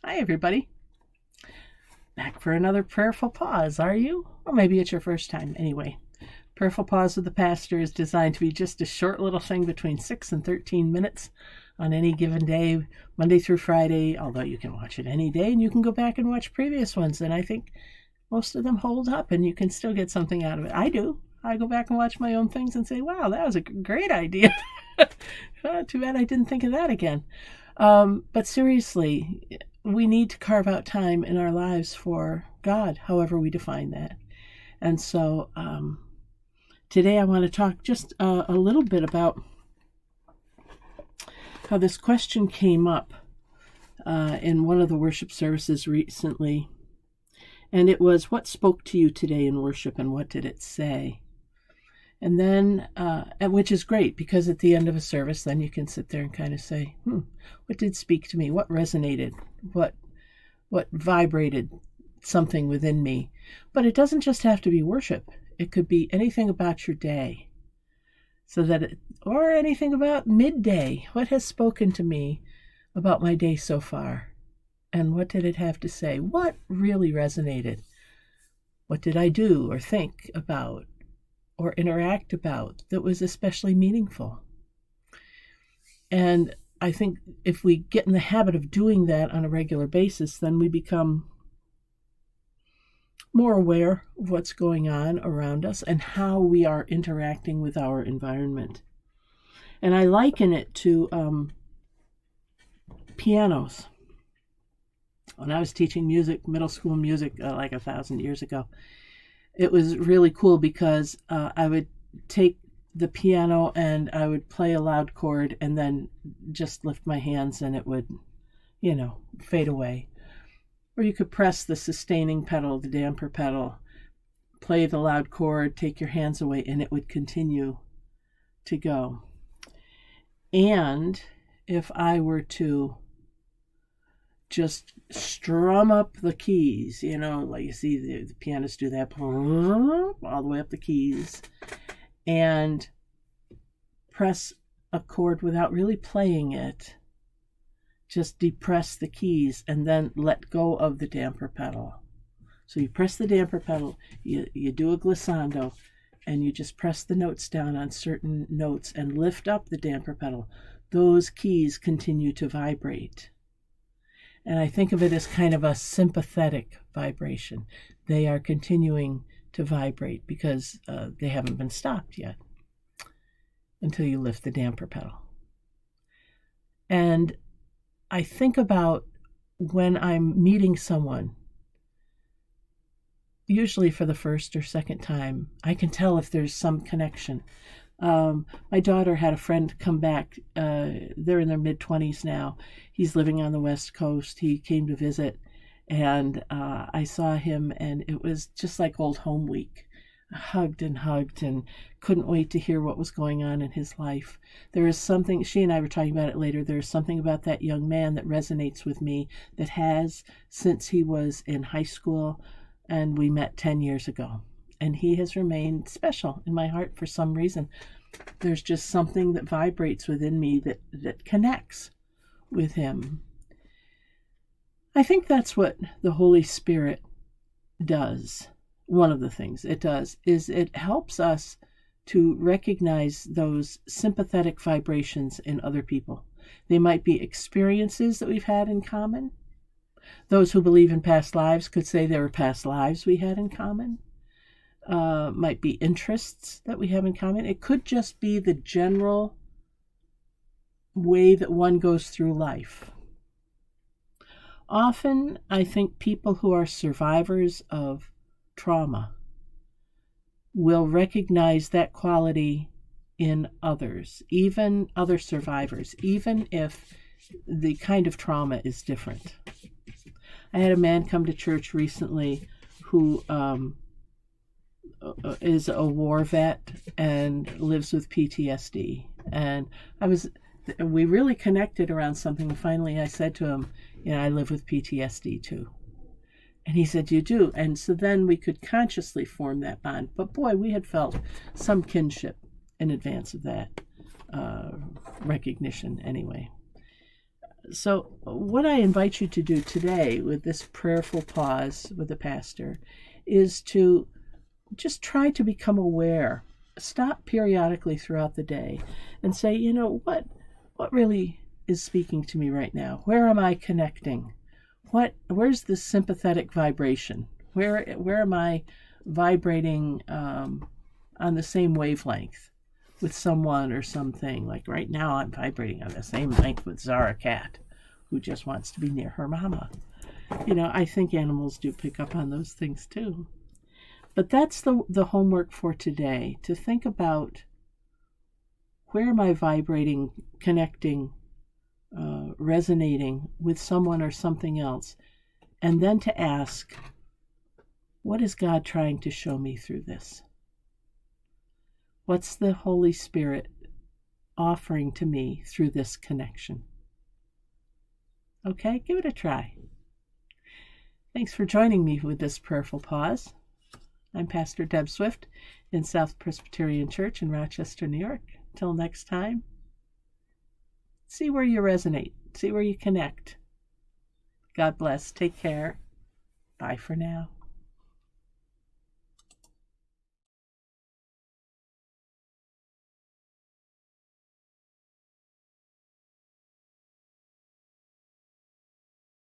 Hi, everybody. Back for another prayerful pause, are you? Or maybe it's your first time. Anyway, Prayerful Pause with the Pastor is designed to be just a short little thing between 6 and 13 minutes on any given day, Monday through Friday, although you can watch it any day and you can go back and watch previous ones. And I think most of them hold up and you can still get something out of it. I do. I go back and watch my own things and say, wow, that was a great idea. Too bad I didn't think of that again. But seriously, we need to carve out time in our lives for God, however we define that. And so today I want to talk just a little bit about how this question came up in one of the worship services recently. And it was, what spoke to you today in worship and what did it say? And then, which is great because at the end of a service, then you can sit there and kind of say, what did speak to me? What resonated? What vibrated something within me? But it doesn't just have to be worship. It could be anything about your day. Or anything about midday. What has spoken to me about my day so far? And what did it have to say? What really resonated? What did I do or think about or interact about that was especially meaningful? And I think if we get in the habit of doing that on a regular basis, then we become more aware of what's going on around us and how we are interacting with our environment. And I liken it to pianos. When I was teaching music, middle school music, like 1,000 years ago, it was really cool because I would take the piano and I would play a loud chord and then just lift my hands and it would, fade away. Or you could press the sustaining pedal, the damper pedal, play the loud chord, take your hands away, and it would continue to go. And if I were to just strum up the keys, like you see the pianists do that, all the way up the keys, and press a chord without really playing it, just depress the keys and then let go of the damper pedal. So you press the damper pedal, you do a glissando, and you just press the notes down on certain notes and lift up the damper pedal. Those keys continue to vibrate. And I think of it as kind of a sympathetic vibration. They are continuing to vibrate because they haven't been stopped yet until you lift the damper pedal. And I think about when I'm meeting someone, usually for the first or second time, I can tell if there's some connection. My daughter had a friend come back. They're in their mid-20s now. He's living on the West Coast. He came to visit, and I saw him, and it was just like old home week. I hugged and couldn't wait to hear what was going on in his life. There is something, she and I were talking about it later, there's something about that young man that resonates with me that has since he was in high school, and we met 10 years ago. And he has remained special in my heart for some reason. There's just something that vibrates within me that connects with him. I think that's what the Holy Spirit does. One of the things it does is it helps us to recognize those sympathetic vibrations in other people. They might be experiences that we've had in common. Those who believe in past lives could say there were past lives we had in common. Might be interests that we have in common. It could just be the general way that one goes through life. Often, I think people who are survivors of trauma will recognize that quality in others, even other survivors, even if the kind of trauma is different. I had a man come to church recently who is a war vet and lives with PTSD. And we really connected around something. Finally, I said to him, I live with PTSD too. And he said, you do? And so then we could consciously form that bond. But boy, we had felt some kinship in advance of that recognition anyway. So, what I invite you to do today with this prayerful pause with the pastor is to just try to become aware. Stop periodically throughout the day and say, what really is speaking to me right now? Where am I connecting? Where's the sympathetic vibration? Where am I vibrating on the same wavelength with someone or something? Like right now, I'm vibrating on the same length with Zara Cat, who just wants to be near her mama. I think animals do pick up on those things too. But that's the homework for today, to think about where am I vibrating, connecting, resonating with someone or something else, and then to ask, what is God trying to show me through this? What's the Holy Spirit offering to me through this connection? Okay, give it a try. Thanks for joining me with this prayerful pause. I'm Pastor Deb Swift in South Presbyterian Church in Rochester, New York. Till next time, see where you resonate, see where you connect. God bless. Take care. Bye for now.